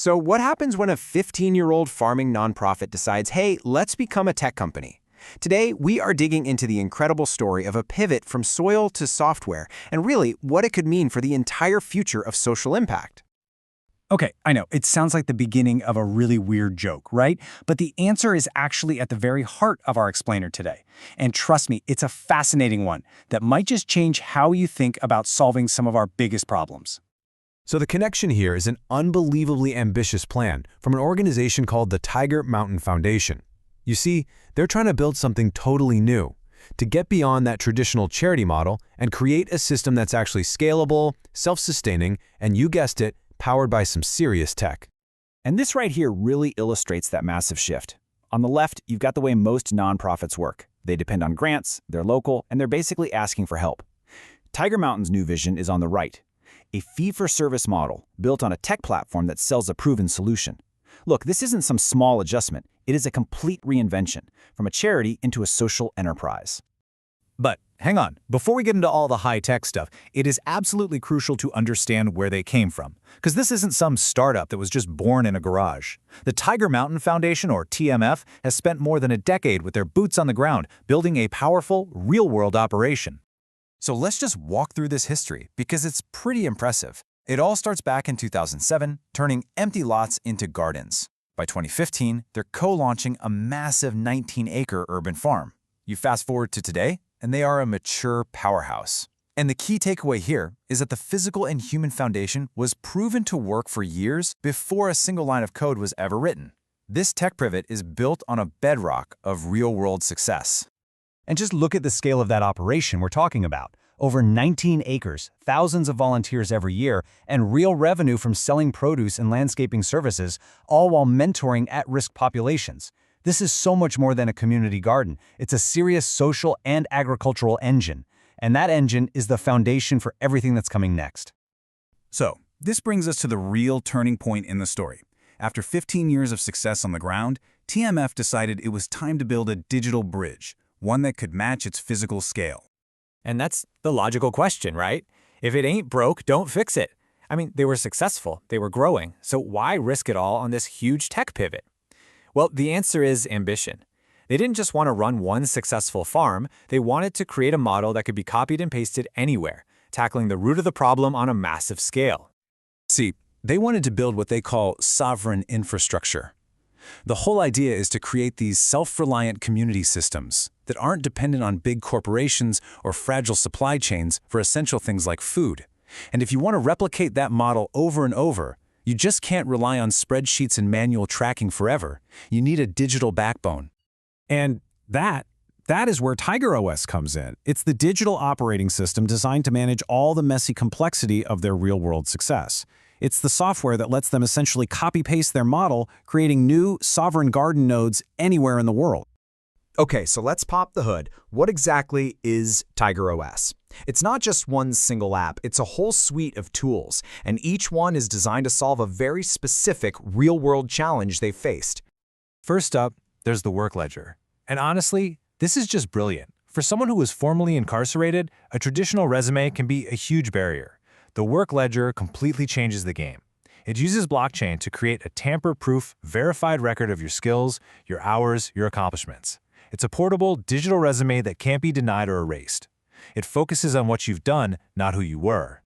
So what happens when a 15-year-old farming nonprofit decides, hey, let's become a tech company? Today, we are digging into the incredible story of a pivot from soil to software and really what it could mean for the entire future of social impact. Okay, I know, it sounds like the beginning of a really weird joke, right? But the answer is actually at the very heart of our explainer today. And trust me, it's a fascinating one that might just change how you think about solving some of our biggest problems. So the connection here is an unbelievably ambitious plan from an organization called the Tiger Mountain Foundation. You see, they're trying to build something totally new, to get beyond that traditional charity model and create a system that's actually scalable, self-sustaining, and you guessed it, powered by some serious tech. And this right here really illustrates that massive shift. On the left, you've got the way most nonprofits work. They depend on grants, they're local, and they're basically asking for help. Tiger Mountain's new vision is on the right, a fee-for-service model built on a tech platform that sells a proven solution. Look, this isn't some small adjustment. It is a complete reinvention, from a charity into a social enterprise. But hang on, before we get into all the high-tech stuff, it is absolutely crucial to understand where they came from. Because this isn't some startup that was just born in a garage. The Tiger Mountain Foundation, or TMF, has spent more than a decade with their boots on the ground, building a powerful, real-world operation. So let's just walk through this history, because it's pretty impressive. It all starts back in 2007, turning empty lots into gardens. By 2015, they're co-launching a massive 19-acre urban farm. You fast forward to today, and they are a mature powerhouse. And the key takeaway here is that the physical and human foundation was proven to work for years before a single line of code was ever written. This tech pivot is built on a bedrock of real-world success. And just look at the scale of that operation we're talking about. Over 19 acres, thousands of volunteers every year, and real revenue from selling produce and landscaping services, all while mentoring at-risk populations. This is so much more than a community garden. It's a serious social and agricultural engine. And that engine is the foundation for everything that's coming next. So, this brings us to the real turning point in the story. After 15 years of success on the ground, TMF decided it was time to build a digital bridge, one that could match its physical scale. And that's the logical question, right? If it ain't broke, don't fix it. I mean, they were successful, they were growing, so why risk it all on this huge tech pivot? Well, the answer is ambition. They didn't just want to run one successful farm, they wanted to create a model that could be copied and pasted anywhere, tackling the root of the problem on a massive scale. See, they wanted to build what they call sovereign infrastructure. The whole idea is to create these self-reliant community systems that aren't dependent on big corporations or fragile supply chains for essential things like food. And if you want to replicate that model over and over, you just can't rely on spreadsheets and manual tracking forever. You need a digital backbone. And that is where TigerOS comes in. It's the digital operating system designed to manage all the messy complexity of their real-world success. It's the software that lets them essentially copy-paste their model, creating new sovereign garden nodes anywhere in the world. Okay, so let's pop the hood. What exactly is TigerOS? It's not just one single app, it's a whole suite of tools, and each one is designed to solve a very specific real-world challenge they faced. First up, there's the work ledger. And honestly, this is just brilliant. For someone who was formerly incarcerated, a traditional resume can be a huge barrier. The work ledger completely changes the game. It uses blockchain to create a tamper-proof, verified record of your skills, your hours, your accomplishments. It's a portable, digital resume that can't be denied or erased. It focuses on what you've done, not who you were.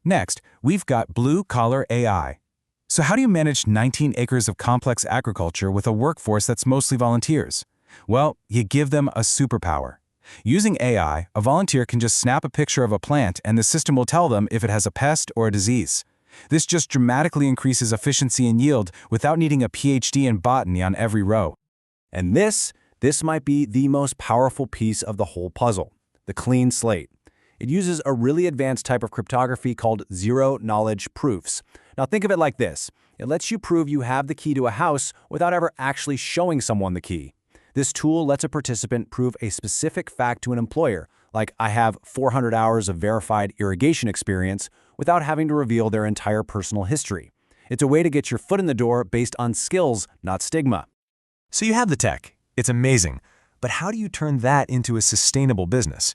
Next, we've got blue-collar AI. So how do you manage 19 acres of complex agriculture with a workforce that's mostly volunteers? Well, you give them a superpower. Using AI, a volunteer can just snap a picture of a plant and the system will tell them if it has a pest or a disease. This just dramatically increases efficiency and yield without needing a PhD in botany on every row. And this might be the most powerful piece of the whole puzzle, the clean slate. It uses a really advanced type of cryptography called zero-knowledge proofs. Now think of it like this. It lets you prove you have the key to a house without ever actually showing someone the key. This tool lets a participant prove a specific fact to an employer, like I have 400 hours of verified irrigation experience, without having to reveal their entire personal history. It's a way to get your foot in the door based on skills, not stigma. So you have the tech. It's amazing. But how do you turn that into a sustainable business?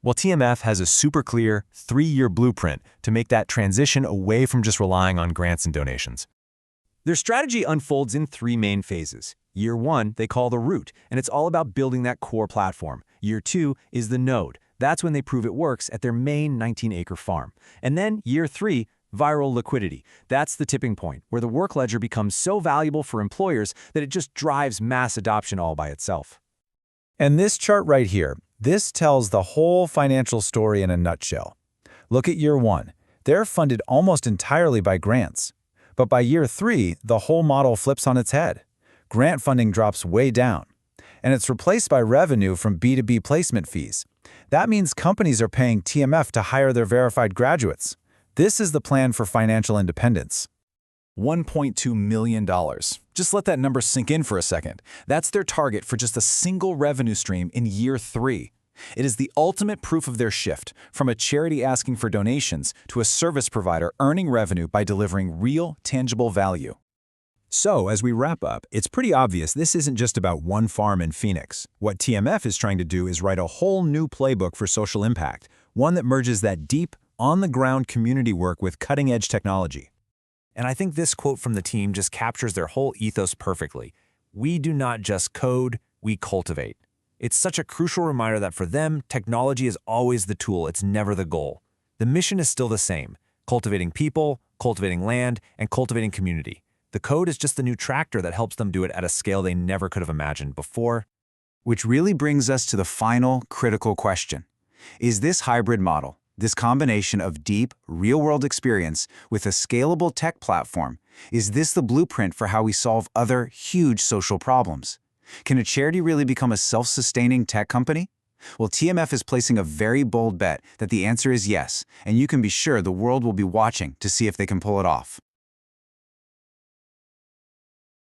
Well, TMF has a super clear 3-year blueprint to make that transition away from just relying on grants and donations. Their strategy unfolds in 3 main phases. Year 1, they call the root, and it's all about building that core platform. Year 2 is the node. That's when they prove it works at their main 19-acre farm. And then Year 3, viral liquidity. That's the tipping point, where the work ledger becomes so valuable for employers that it just drives mass adoption all by itself. And this chart right here, this tells the whole financial story in a nutshell. Look at year 1. They're funded almost entirely by grants. But by year 3, the whole model flips on its head. Grant funding drops way down. And it's replaced by revenue from B2B placement fees. That means companies are paying TMF to hire their verified graduates. This is the plan for financial independence. $1.2 million. Just let that number sink in for a second. That's their target for just a single revenue stream in year 3. It is the ultimate proof of their shift, from a charity asking for donations to a service provider earning revenue by delivering real, tangible value. So, as we wrap up, it's pretty obvious this isn't just about one farm in Phoenix. What TMF is trying to do is write a whole new playbook for social impact, one that merges that deep, on-the-ground community work with cutting-edge technology. And I think this quote from the team just captures their whole ethos perfectly. We do not just code, we cultivate. It's such a crucial reminder that for them, technology is always the tool, it's never the goal. The mission is still the same: cultivating people, cultivating land, and cultivating community. The code is just the new tractor that helps them do it at a scale they never could have imagined before. Which really brings us to the final, critical question. Is this hybrid model, this combination of deep, real-world experience with a scalable tech platform, is this the blueprint for how we solve other huge social problems? Can a charity really become a self-sustaining tech company? Well, TMF is placing a very bold bet that the answer is yes, and you can be sure the world will be watching to see if they can pull it off.